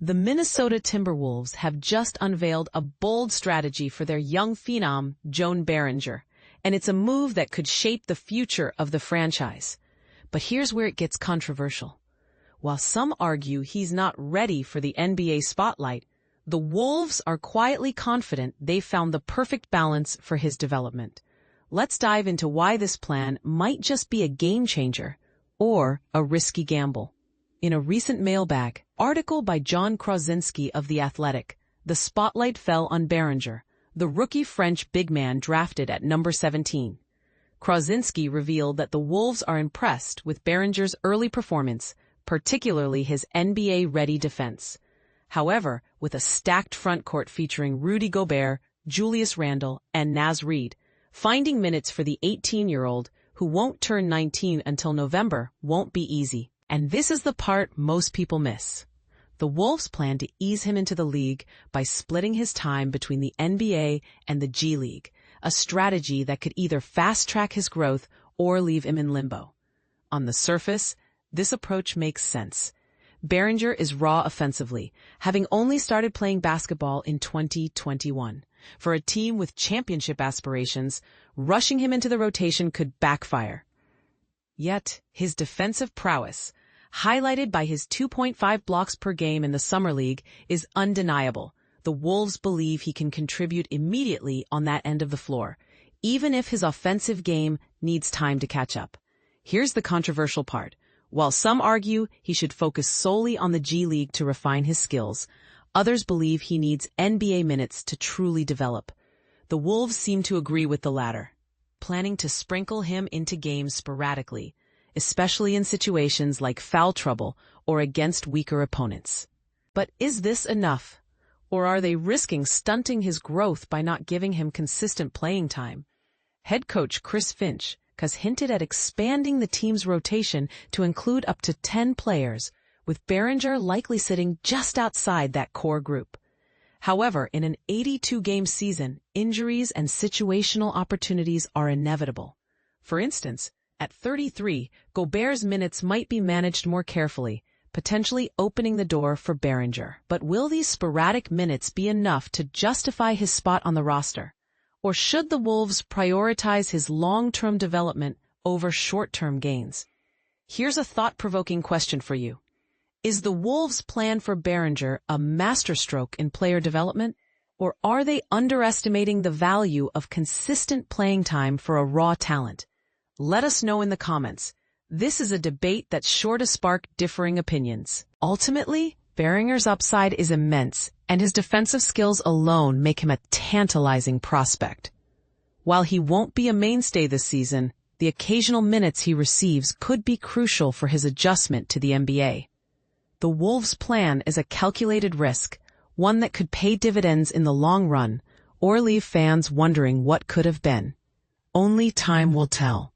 The Minnesota Timberwolves have just unveiled a bold strategy for their young phenom, Joan Beringer, and it's a move that could shape the future of the franchise. But here's where it gets controversial. While some argue he's not ready for the NBA spotlight, the Wolves are quietly confident they've found the perfect balance for his development. Let's dive into why this plan might just be a game changer or a risky gamble. In a recent mailbag article by John Krasinski of The Athletic, the spotlight fell on Beringer, the rookie French big man drafted at number 17. Krasinski revealed that the Wolves are impressed with Beringer's early performance, particularly his NBA-ready defense. However, with a stacked frontcourt featuring Rudy Gobert, Julius Randle, and Naz Reid, finding minutes for the 18-year-old, who won't turn 19 until November, won't be easy. And this is the part most people miss. The Wolves plan to ease him into the league by splitting his time between the NBA and the G League, a strategy that could either fast-track his growth or leave him in limbo. On the surface, this approach makes sense. Beringer is raw offensively, having only started playing basketball in 2021. For a team with championship aspirations, rushing him into the rotation could backfire. Yet, his defensive prowess, highlighted by his 2.5 blocks per game in the Summer League, is undeniable. The Wolves believe he can contribute immediately on that end of the floor, even if his offensive game needs time to catch up. Here's the controversial part. While some argue he should focus solely on the G League to refine his skills, others believe he needs NBA minutes to truly develop. The Wolves seem to agree with the latter, planning to sprinkle him into games sporadically, especially in situations like foul trouble or against weaker opponents. But is this enough? Or are they risking stunting his growth by not giving him consistent playing time? Head coach Chris Finch has hinted at expanding the team's rotation to include up to 10 players, with Beringer likely sitting just outside that core group. However, in an 82-game season, injuries and situational opportunities are inevitable. For instance, at 33, Gobert's minutes might be managed more carefully, potentially opening the door for Beringer. But will these sporadic minutes be enough to justify his spot on the roster? Or should the Wolves prioritize his long-term development over short-term gains? Here's a thought-provoking question for you. Is the Wolves' plan for Beringer a masterstroke in player development? Or are they underestimating the value of consistent playing time for a raw talent? Let us know in the comments. This is a debate that's sure to spark differing opinions. Ultimately, Beringer's upside is immense, and his defensive skills alone make him a tantalizing prospect. While he won't be a mainstay this season, the occasional minutes he receives could be crucial for his adjustment to the NBA. The Wolves' plan is a calculated risk, one that could pay dividends in the long run, or leave fans wondering what could have been. Only time will tell.